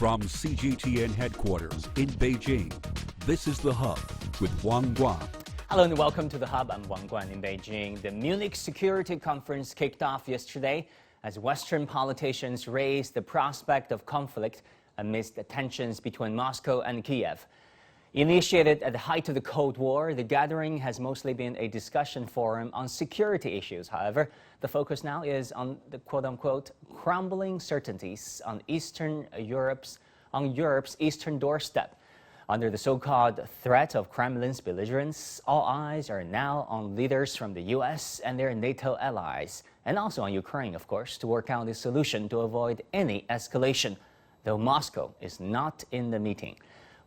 From CGTN headquarters in Beijing, this is The Hub with Wang Guan. Hello and welcome to The Hub. I'm Wang Guan in Beijing. The Munich Security Conference kicked off yesterday as Western politicians raised the prospect of conflict amidst the tensions between Moscow and Kiev. Initiated at the height of the Cold War, the gathering has mostly been a discussion forum on security issues. However, the focus now is on the quote-unquote crumbling certainties on Europe's eastern doorstep. Under the so-called threat of Kremlin's belligerence, all eyes are now on leaders from the U.S. and their NATO allies, and also on Ukraine, of course, to work out a solution to avoid any escalation, though Moscow is not in the meeting.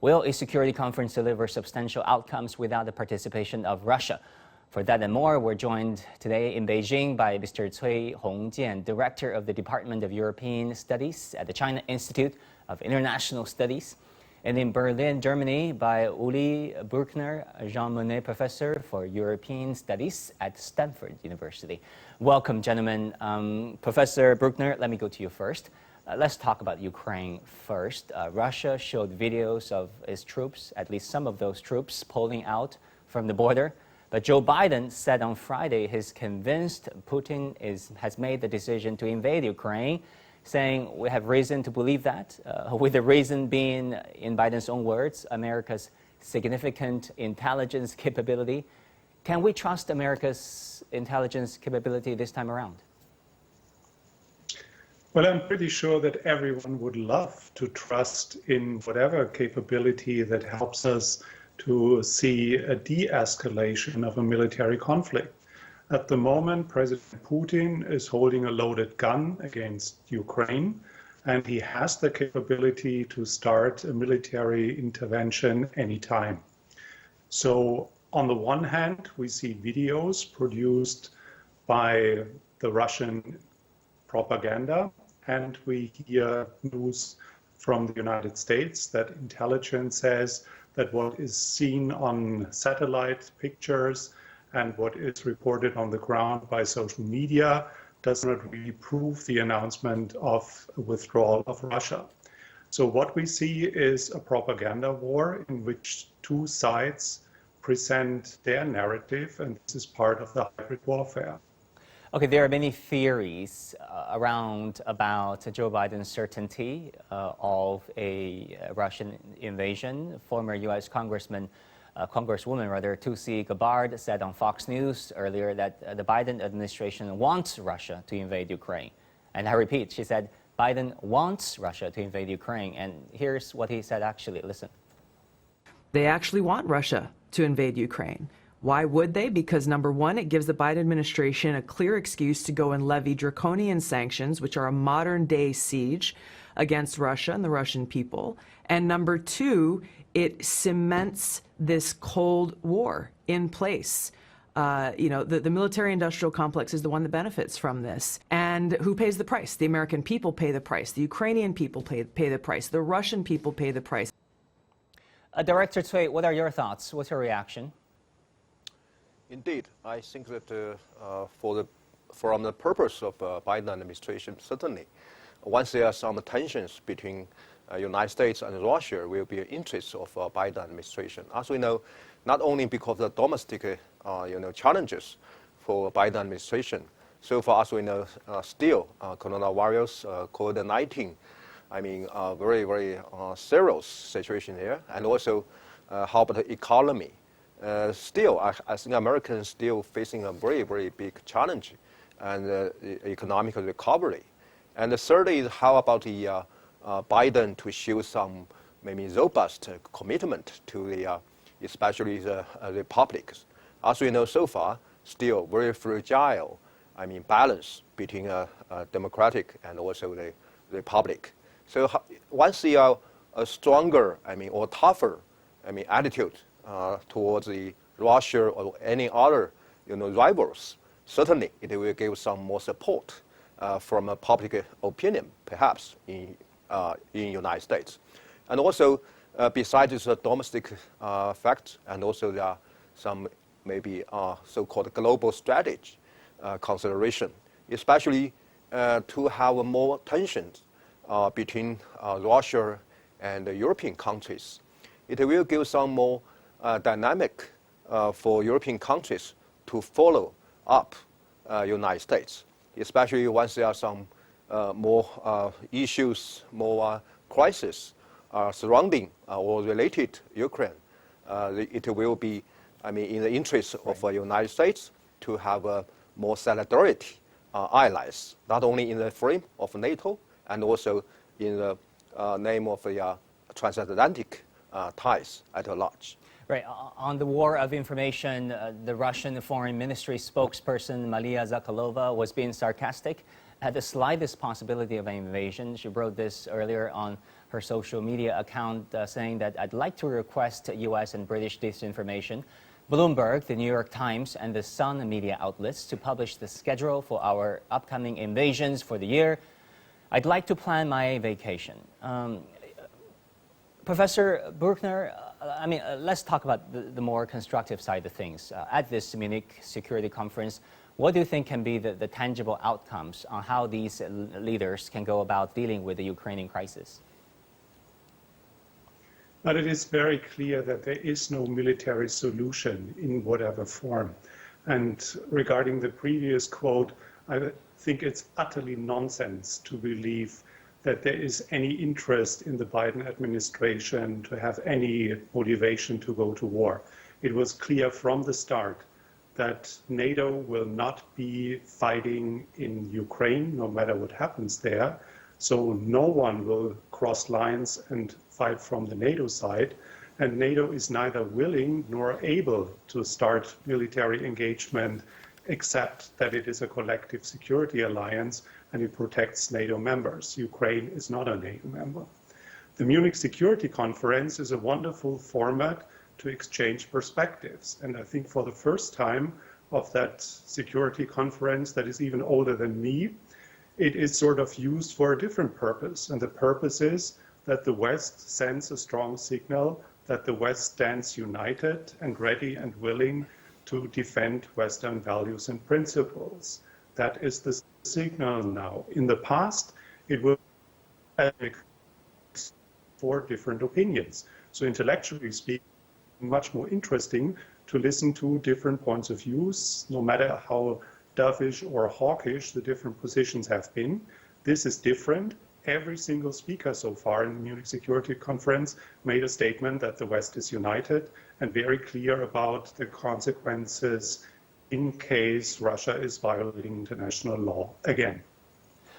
Will a security conference deliver substantial outcomes without the participation of Russia? For that and more, we're joined today in Beijing by Mr. Cui Hongjian, Director of the Department of European Studies at the China Institute of International Studies, and in Berlin, Germany, by Ulrich Brueckner, Jean Monnet Professor for European Studies at Stanford University. Welcome, gentlemen. Professor Brueckner, let me go to you first. Let's talk about Ukraine first. Russia showed videos of its troops, at least some of those troops, pulling out from the border. But Joe Biden said on Friday he's convinced Putin has made the decision to invade Ukraine, saying we have reason to believe that, with the reason being, in Biden's own words, America's significant intelligence capability. Can we trust America's intelligence capability this time around? Well, I'm pretty sure that everyone would love to trust in whatever capability that helps us to see a de-escalation of a military conflict. At the moment, President Putin is holding a loaded gun against Ukraine, and he has the capability to start a military intervention anytime. So on the one hand, we see videos produced by the Russian propaganda, and we hear news from the United States that intelligence says that what is seen on satellite pictures and what is reported on the ground by social media does not really prove the announcement of a withdrawal of Russia. So what we see is a propaganda war in which two sides present their narrative, and this is part of the hybrid warfare. Okay, there are many theories about Joe Biden's certainty of a Russian invasion. Former U.S. Congresswoman Tulsi Gabbard said on Fox News earlier that the Biden administration wants Russia to invade Ukraine. And I repeat, she said Biden wants Russia to invade Ukraine. And here's what he said actually. Listen. They actually want Russia to invade Ukraine. Why would they? Because number one, it gives the Biden administration a clear excuse to go and levy draconian sanctions, which are a modern-day siege against Russia and the Russian people. And number two, it cements this Cold War in place. The military-industrial complex is the one that benefits from this. And who pays the price? The American people pay the price. The Ukrainian people pay the price. The Russian people pay the price. Director Cui, what are your thoughts? What's your reaction? Indeed, I think that from the purpose of Biden administration, certainly, once there are some tensions between United States and Russia, will be an interest of Biden administration. As we know, not only because of the domestic challenges for Biden administration. So far as we know, still coronavirus, COVID-19, very, very serious situation here, and also how about the economy? Still, I think Americans still facing a very, very big challenge and economic recovery. And the third is how about the Biden to show some maybe robust commitment to the, especially the republics. As we know so far, still very fragile, balance between a democratic and also the republic. So once the a stronger, or tougher, attitude towards the Russia or any other, rivals, certainly it will give some more support from a public opinion, perhaps in United States, and also besides the domestic facts, and also there are some maybe so-called global strategy consideration, especially to have more tensions between Russia and the European countries. It will give some more dynamic for European countries to follow up United States, especially once there are some more issues, more crises surrounding or related Ukraine. It will be, in the interest of the United States to have more solidarity allies, not only in the frame of NATO and also in the name of the transatlantic ties at large. Right. On the war of information, the Russian Foreign Ministry spokesperson Maria Zakharova was being sarcastic at the slightest possibility of an invasion. She wrote this earlier on her social media account, saying that I'd like to request U.S. and British disinformation, Bloomberg, the New York Times, and the Sun media outlets to publish the schedule for our upcoming invasions for the year. I'd like to plan my vacation. Professor Brueckner, let's talk about the more constructive side of things. At this Munich Security Conference, what do you think can be the tangible outcomes on how these leaders can go about dealing with the Ukrainian crisis? But it is very clear that there is no military solution in whatever form. And regarding the previous quote, I think it's utterly nonsense to believe that there is any interest in the Biden administration to have any motivation to go to war. It was clear from the start that NATO will not be fighting in Ukraine, no matter what happens there. So no one will cross lines and fight from the NATO side. And NATO is neither willing nor able to start military engagement, except that it is a collective security alliance and it protects NATO members. Ukraine is not a NATO member. The Munich Security Conference is a wonderful format to exchange perspectives. And I think for the first time of that security conference that is even older than me, it is sort of used for a different purpose. And the purpose is that the West sends a strong signal that the West stands united and ready and willing to defend Western values and principles. That is the signal now. In the past, it was for different opinions. So intellectually speaking, much more interesting to listen to different points of views, no matter how dovish or hawkish the different positions have been. This is different. Every single speaker so far in the Munich Security Conference made a statement that the West is united and very clear about the consequences in case Russia is violating international law again.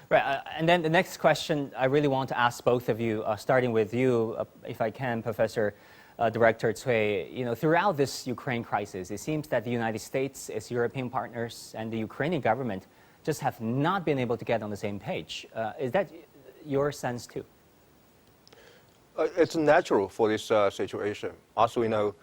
Right, and then the next question I really want to ask both of you, starting with you, if I can, Professor Director Cui. Throughout this Ukraine crisis, it seems that the United States, its European partners, and the Ukrainian government just have not been able to get on the same page. Is that your sense too? It's natural for this situation. As we know,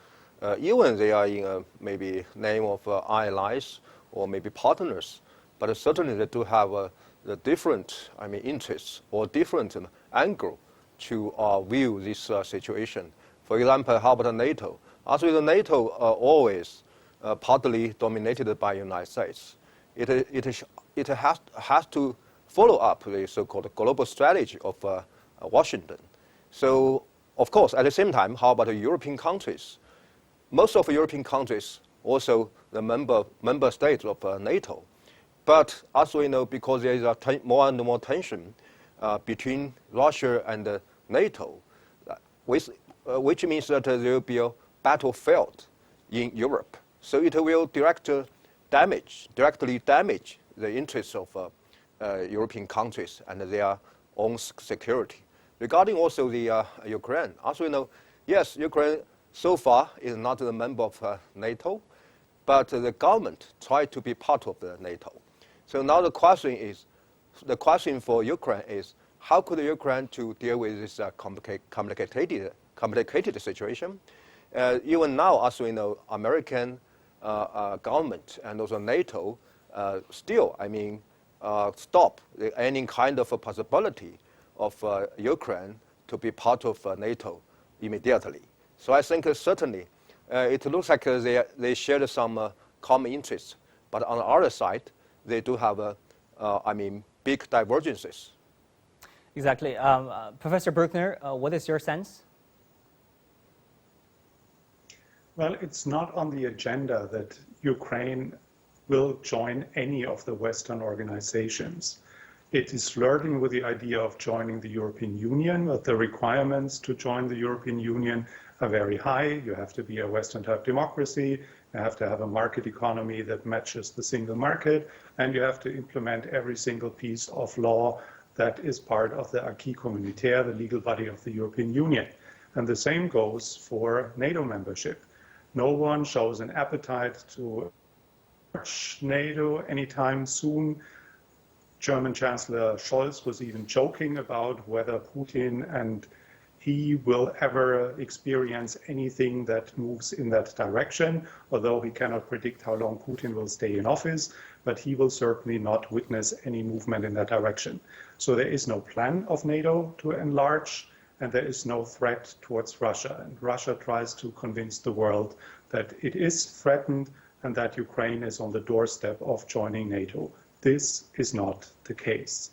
even they are in a maybe name of allies or maybe partners, but certainly they do have the different interests or different angle to view this situation. For example, how about NATO? As with NATO, always partly dominated by the United States. It has to follow up the so-called global strategy of Washington. So, of course, at the same time, how about the European countries? Most of the European countries also the member states of NATO. But as we know, because there is more and more tension between Russia and NATO, which means that there will be a battlefield in Europe. So it will directly damage the interests of European countries and their own security. Regarding also the Ukraine, as we know, yes, Ukraine so far is not a member of NATO, but the government tried to be part of the NATO. So now the question for Ukraine is, how could Ukraine to deal with this complicated situation? Even now, as we know, American government and also NATO still, stop any kind of a possibility of Ukraine to be part of NATO immediately. So I think certainly it looks like they share some common interests, but on the other side, they do have big divergences. Exactly. Professor Brueckner, what is your sense? Well, it's not on the agenda that Ukraine will join any of the Western organizations. It is flirting with the idea of joining the European Union, but the requirements to join the European Union are very high. You have to be a Western-type democracy, you have to have a market economy that matches the single market, and you have to implement every single piece of law that is part of the acquis communautaire, the legal body of the European Union. And the same goes for NATO membership. No one shows an appetite to merge NATO anytime soon. German Chancellor Scholz was even joking about whether Putin and he will ever experience anything that moves in that direction, although he cannot predict how long Putin will stay in office, but he will certainly not witness any movement in that direction. So there is no plan of NATO to enlarge, and there is no threat towards Russia. And Russia tries to convince the world that it is threatened and that Ukraine is on the doorstep of joining NATO. This is not the case.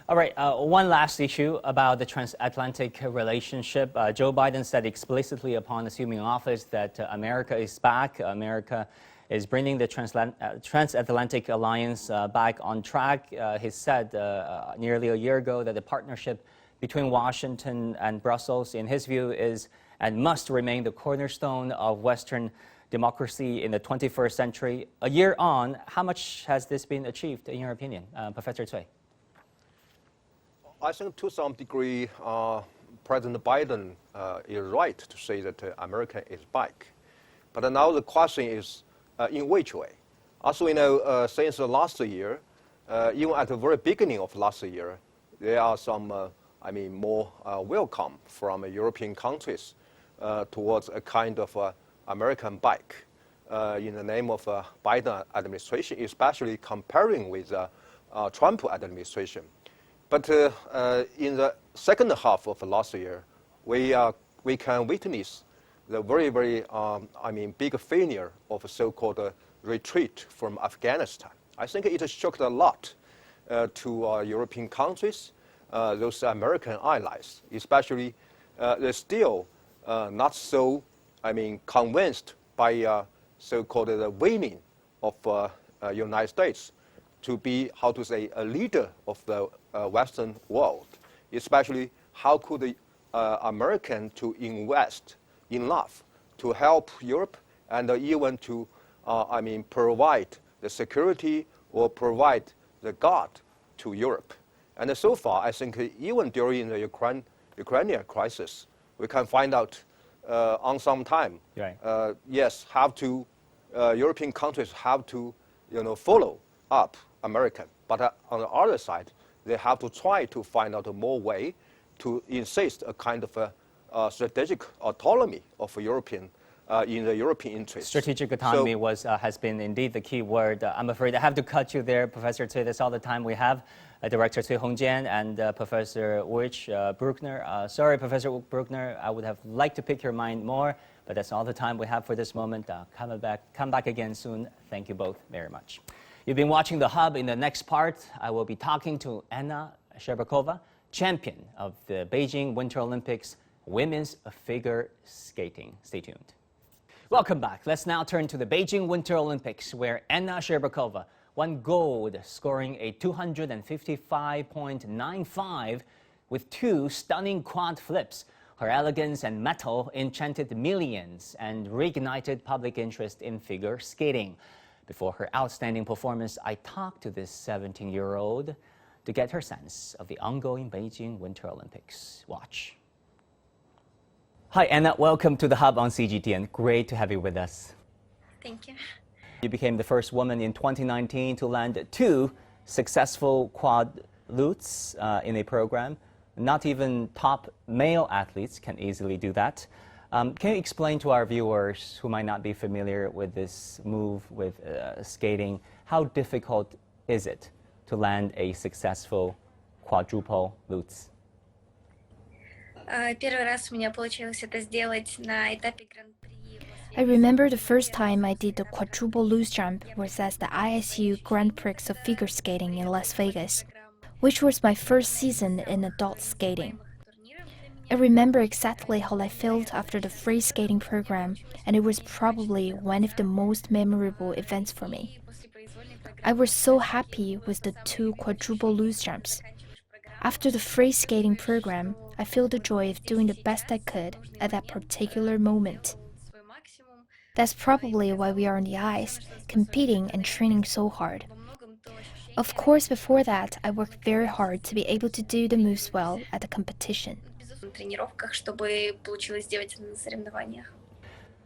All right, one last issue about the transatlantic relationship. Joe Biden said explicitly upon assuming office that America is back. America is bringing the transatlantic alliance back on track. He said nearly a year ago that the partnership between Washington and Brussels, in his view, is and must remain the cornerstone of Western democracy in the 21st century. A year on, how much has this been achieved, in your opinion, Professor Cui? I think to some degree, President Biden is right to say that America is back. But now the question is, in which way? As we know, since last year, even at the very beginning of last year, there are some, more welcome from European countries towards a kind of American back in the name of Biden administration, especially comparing with Trump administration. But in the second half of last year, we can witness the very, very, big failure of so-called retreat from Afghanistan. I think it shocked a lot to European countries, those American allies, especially they're still not so, convinced by so-called the winning of United States to be, how to say, a leader of the Western world, especially how could the American to invest enough to help Europe and even to, provide the security or provide the guard to Europe. And so far, I think even during the Ukrainian crisis, we can find out on some time, right. Yes, European countries have to, follow up American. But on the other side, they have to try to find out more way to insist a kind of a strategic autonomy of European in the European interest. Strategic autonomy has been indeed the key word. I'm afraid I have to cut you there, Professor Cui. That's all the time we have. Director Cui Hongjian and Professor Ulrich Brueckner. Sorry, Professor Brueckner, I would have liked to pick your mind more, but that's all the time we have for this moment. Come back again soon. Thank you both very much. You've been watching The Hub. In the next part, I will be talking to Anna Shcherbakova, champion of the Beijing Winter Olympics women's figure skating. Stay tuned. Welcome back. Let's now turn to the Beijing Winter Olympics, where Anna Shcherbakova won gold, scoring a 255.95 with 2 stunning quad flips. Her elegance and mettle enchanted millions and reignited public interest in figure skating. Before her outstanding performance, I talked to this 17-year-old to get her sense of the ongoing Beijing Winter Olympics. Watch. Hi, Anna. Welcome to The Hub on CGTN. Great to have you with us. Thank you. You became the first woman in 2019 to land 2 successful quad lutz in a program. Not even top male athletes can easily do that. Can you explain to our viewers who might not be familiar with this move with skating, how difficult is it to land a successful quadruple lutz? Первый раз у меня получилось это сделать на этапе Гран-при. I remember the first time I did the quadruple loose jump was at the ISU Grand Prix of figure skating in Las Vegas. which was my first season in adult skating. I remember exactly how I felt after the free skating program, and it was probably one of the most memorable events for me. I was so happy with the 2 quadruple lutz jumps. After the free skating program, I feel the joy of doing the best I could at that particular moment. That's probably why we are on the ice, competing and training so hard. Of course, before that, I worked very hard to be able to do the moves well at the competition.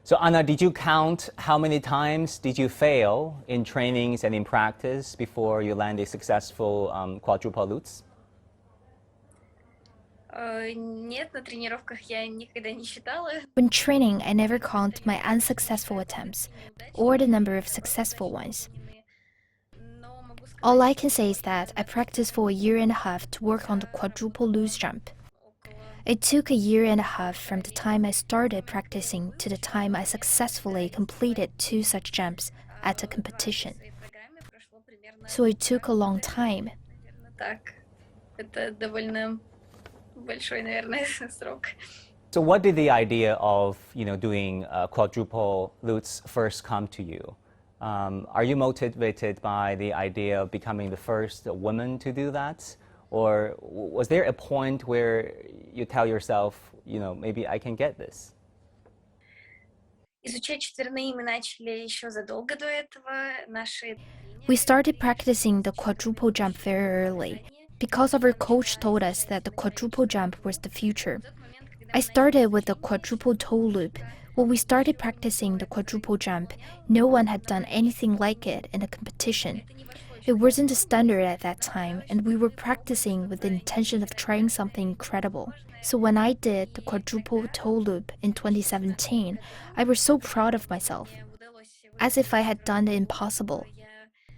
So Anna, did you count how many times did you fail in trainings and in practice before you land a successful quadruple lutz? When training, I never count my unsuccessful attempts or the number of successful ones. All I can say is that I practiced for a year and a half to work on the quadruple lutz jump. It took a year and a half from the time I started practicing to the time I successfully completed 2 such jumps at a competition. So it took a long time. So what did the idea of doing quadruple lutz first come to you? Are you motivated by the idea of becoming the first woman to do that? Or was there a point where you tell yourself, maybe I can get this? We started practicing the quadruple jump very early because our coach told us that the quadruple jump was the future. I started with the quadruple toe loop. When we started practicing the quadruple jump, no one had done anything like it in a competition. It wasn't a standard at that time, and we were practicing with the intention of trying something incredible. So when I did the quadruple toe loop in 2017, I was so proud of myself, as if I had done the impossible.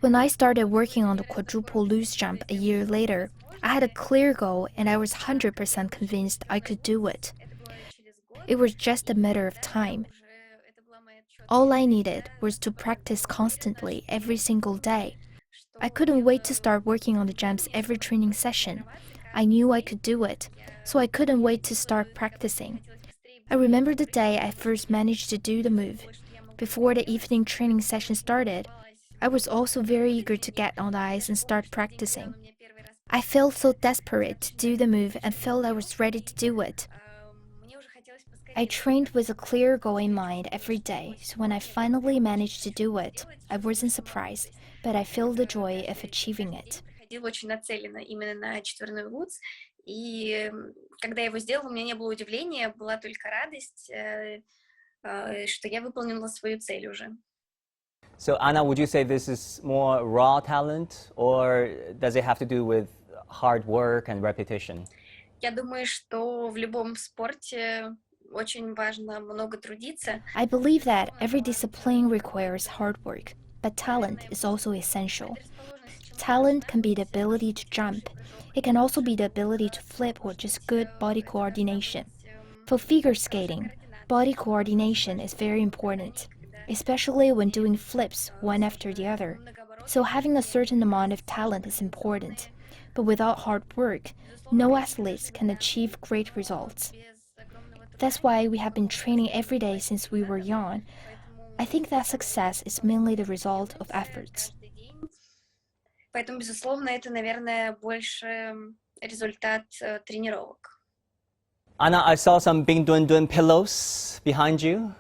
When I started working on the quadruple lutz jump a year later, I had a clear goal and I was 100% convinced I could do it. It was just a matter of time. All I needed was to practice constantly every single day. I couldn't wait to start working on the jumps every training session. I knew I could do it, so I couldn't wait to start practicing. I remember the day I first managed to do the move. Before the evening training session started, I was also very eager to get on the ice and start practicing. I felt so desperate to do the move and felt I was ready to do it. I trained with a clear goal in mind every day, so when I finally managed to do it, I wasn't surprised, but I felt the joy of achieving it. И когда я его сделала, у меня не было удивления, была только радость, что я выполнила свою цель уже. So Anna, would you say this is more raw talent, or does it have to do with hard work and repetition? Я думаю, что в любом спорте очень важно много трудиться. I believe that every discipline requires hard work, but talent is also essential. Talent can be the ability to jump. It can also be the ability to flip or just good body coordination. For figure skating, body coordination is very important, especially when doing flips one after the other. So having a certain amount of talent is important. But without hard work, no athlete can achieve great results. That's why we have been training every day since we were young. I think that success is mainly the result of efforts. Поэтому, безусловно, это, наверное, больше результат тренировок. Anna, I saw some Bing Dun Dun pillows behind you,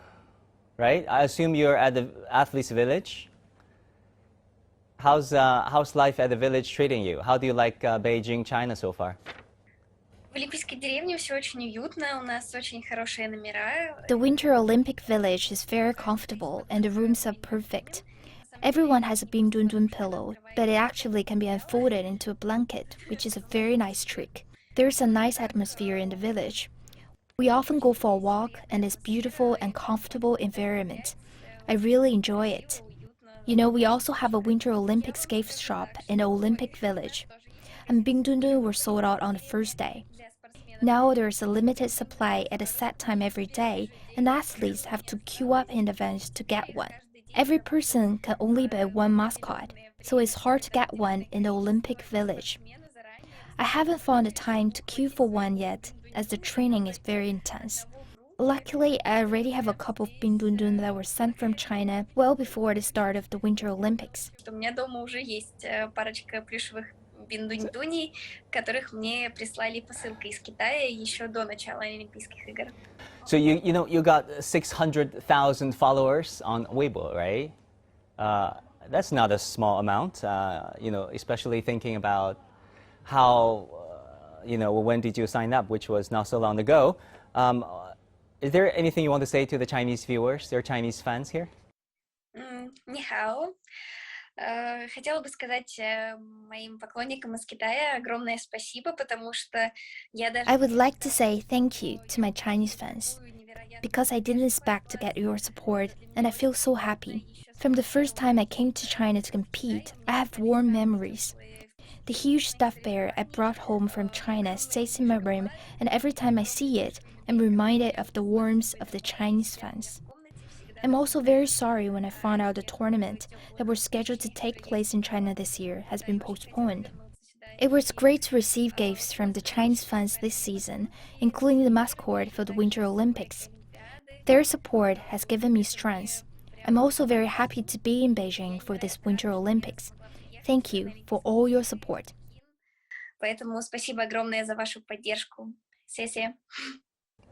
right? I assume you're at the athletes' village. How's life at the village treating you? How do you like Beijing, China so far? В Олимпийской деревне все очень уютно, у нас очень хорошие номера. The Winter Olympic Village is very comfortable and the rooms are perfect. Everyone has a Bing Dun Dun pillow, but it actually can be unfolded into a blanket, which is a very nice trick. There's a nice atmosphere in the village. We often go for a walk and it's beautiful and comfortable environment. I really enjoy it. You know, we also have a Winter Olympic skate shop in the Olympic Village. And Bing Dun Dun were sold out on the first day. Now there's a limited supply at a set time every day, and athletes have to queue up in advance to get one. Every person can only buy one mascot, so it's hard to get one in the Olympic Village. I haven't found the time to queue for one yet, as the training is very intense. Luckily, I already have a couple of bindundun that were sent from China well before the start of the Winter Olympics. У меня дома уже есть парочка плюшевых биндунь-дуней, которых мне прислали посылкой из Китая еще до начала Олимпийских игр. So you got 600,000 followers on Weibo, right? That's not a small amount, especially thinking about how, when did you sign up, which was not so long ago. Is there anything you want to say to the Chinese viewers, their Chinese fans here? Ни хао. Хотела бы сказать моим поклонникам из Китая огромное спасибо, потому что я даже... I would like to say thank you to my Chinese fans, because I didn't expect to get your support, and I feel so happy. From the first time I came to China to compete, I have warm memories. The huge stuffed bear I brought home from China stays in my room, and every time I see it, I'm reminded of the warmth of the Chinese fans. I'm also very sorry when I found out the tournament that was scheduled to take place in China this year has been postponed. It was great to receive gifts from the Chinese fans this season, including the mascot for the Winter Olympics. Their support has given me strength. I'm also very happy to be in Beijing for this Winter Olympics. Thank you for all your support. Поэтому спасибо огромное за вашу поддержку. Сессия.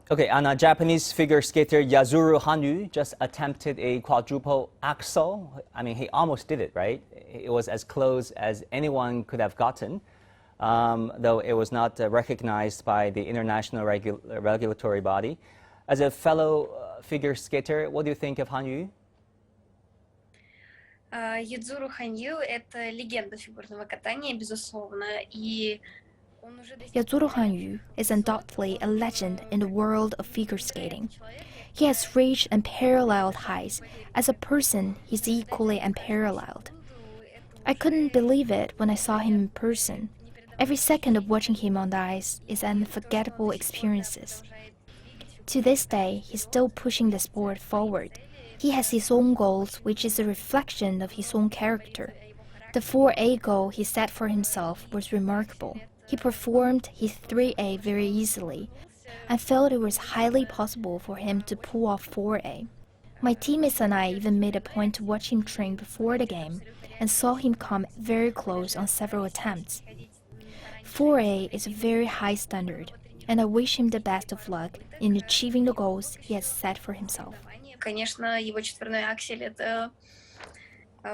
Okay, Anna, Japanese figure skater Yuzuru Hanyu just attempted a quadruple axel. I mean, he almost did it, right? It was as close as anyone could have gotten, though it was not recognized by the international regulatory body. As a fellow figure skater, what do you think of Hanyu? Юзуру Ханью — это легенда фигурного катания, безусловно, и Yuzuru Hanyu is undoubtedly a legend in the world of figure skating. He has reached unparalleled heights. As a person, he's equally unparalleled. I couldn't believe it when I saw him in person. Every second of watching him on the ice is unforgettable experiences. To this day, he's still pushing the sport forward. He has his own goals, which is a reflection of his own character. The 4A goal he set for himself was remarkable. He performed his 3A very easily. I felt it was highly possible for him to pull off 4A. My teammates and I even made a point to watch him train before the game and saw him come very close on several attempts. 4A is a very high standard, and I wish him the best of luck in achieving the goals he has set for himself. Конечно, его четверной аксель — это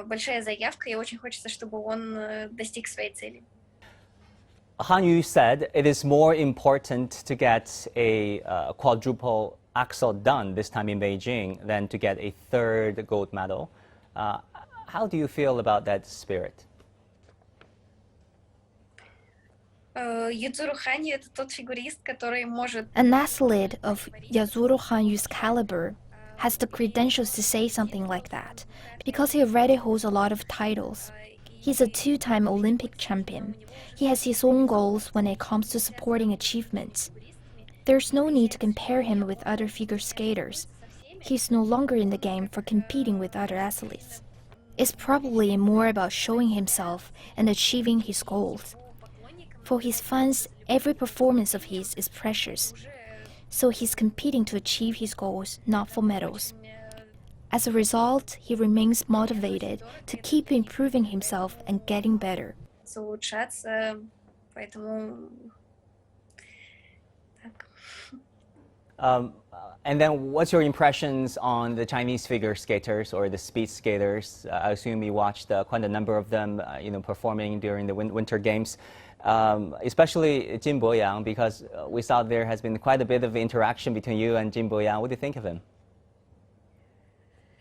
большая заявка, и очень хочется, чтобы он достиг своей цели. Hanyu said it is more important to get a quadruple axel done this time in Beijing than to get a third gold medal. How do you feel about that spirit? Юзуру Ханью — это тот фигурист, который может... An athlete of Yuzuru Hanyu's caliber has the credentials to say something like that, because he already holds a lot of titles. He's a two-time Olympic champion. He has his own goals when it comes to supporting achievements. There's no need to compare him with other figure skaters. He's no longer in the game for competing with other athletes. It's probably more about showing himself and achieving his goals. For his fans, every performance of his is precious. So he's competing to achieve his goals, not for medals. As a result, he remains motivated to keep improving himself and getting better. Улучшаться, поэтому... And then what's your impressions on the Chinese figure skaters or the speed skaters? I assume you watched quite a number of them performing during the Winter Games, especially Jin Boyang, because we saw there has been quite a bit of interaction between you and Jin Boyang. What do you think of him?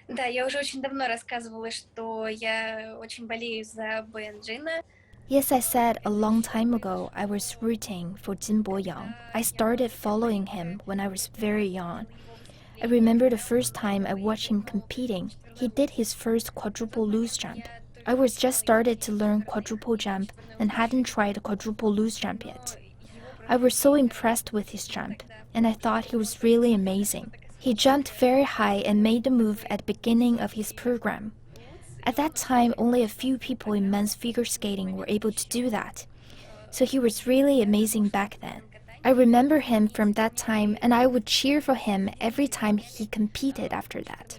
Да, я уже очень давно рассказывала, что я очень болею за Боянджина. Yes, I said a long time ago I was rooting for Jin Boyang. I started following him when I was very young. I remember the first time I watched him competing. He did his first quadruple loose jump. I was just started to learn quadruple jump and hadn't tried a quadruple loose jump yet. I was so impressed with his jump, and I thought he was really amazing. He jumped very high and made the move at the beginning of his program. At that time, only a few people in men's figure skating were able to do that. So he was really amazing back then. I remember him from that time, and I would cheer for him every time he competed after that.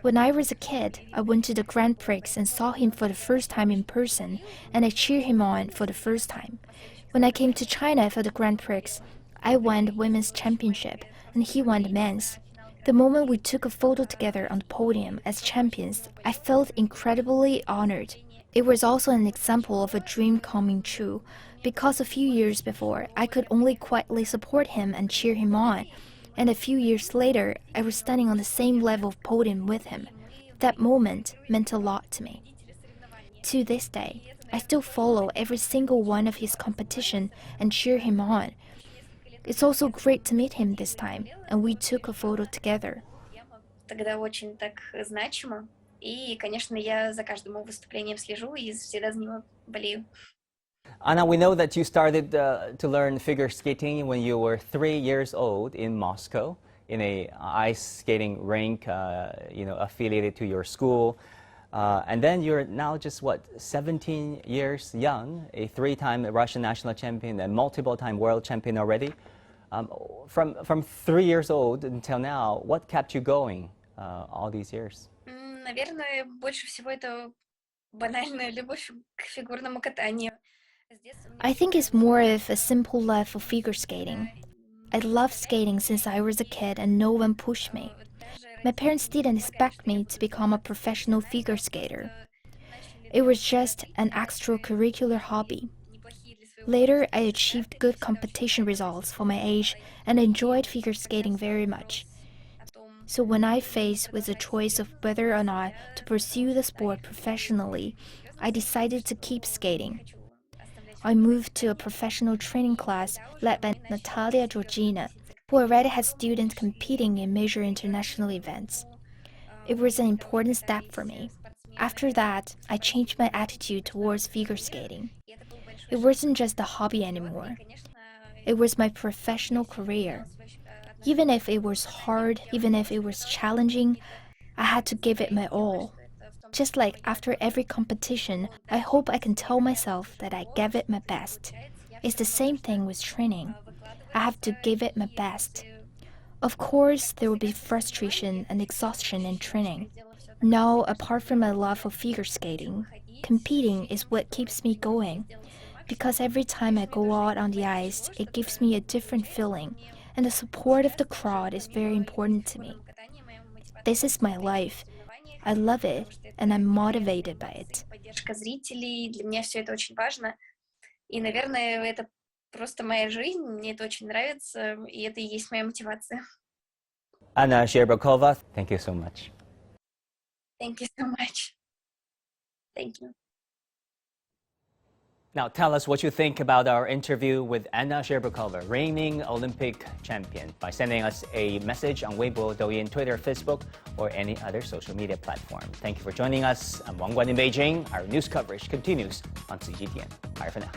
When I was a kid, I went to the Grand Prix and saw him for the first time in person, and I cheered him on for the first time. When I came to China for the Grand Prix, I won the women's championship, and he won the men's. The moment we took a photo together on the podium as champions, I felt incredibly honored. It was also an example of a dream coming true, because a few years before, I could only quietly support him and cheer him on, and a few years later, I was standing on the same level of podium with him. That moment meant a lot to me. To this day, I still follow every single one of his competition and cheer him on. It's also great to meet him this time, and we took a photo together. Тогда очень так значимо. И, конечно, я за каждым его выступлением слежу и всегда за него болею. Anna, we know that you started to learn figure skating when you were 3 years old in Moscow, in a ice skating rink, affiliated to your school. And then you're now just, 17 years young, a 3-time Russian national champion and multiple-time world champion already. From 3 years old until now, what kept you going all these years? Наверное, больше всего это банальная любовь к фигурному катанию. I think it's more of a simple love for figure skating. I loved skating since I was a kid and no one pushed me. My parents didn't expect me to become a professional figure skater. It was just an extracurricular hobby. Later, I achieved good competition results for my age and enjoyed figure skating very much. So when I faced with the choice of whether or not to pursue the sport professionally, I decided to keep skating. I moved to a professional training class led by Natalia Georgina, who already had students competing in major international events. It was an important step for me. After that, I changed my attitude towards figure skating. It wasn't just a hobby anymore. It was my professional career. Even if it was hard, even if it was challenging, I had to give it my all. Just like after every competition, I hope I can tell myself that I gave it my best. It's the same thing with training. I have to give it my best. Of course, there will be frustration and exhaustion in training. Now, apart from my love for figure skating, competing is what keeps me going. Because every time I go out on the ice, it gives me a different feeling, and the support of the crowd is very important to me. This is my life. I love it, and I'm motivated by it. Поддержка зрителей, для меня все это очень важно. И, наверное, это просто моя жизнь, мне это очень нравится, и это и есть моя мотивация. Anna Shcherbakova, thank you so much. Thank you so much. Thank you. Now tell us what you think about our interview with Anna Shcherbakova, reigning Olympic champion, by sending us a message on Weibo, Douyin, Twitter, Facebook, or any other social media platform. Thank you for joining us. I'm Wang Guan in Beijing. Our news coverage continues on CGTN. Bye for now.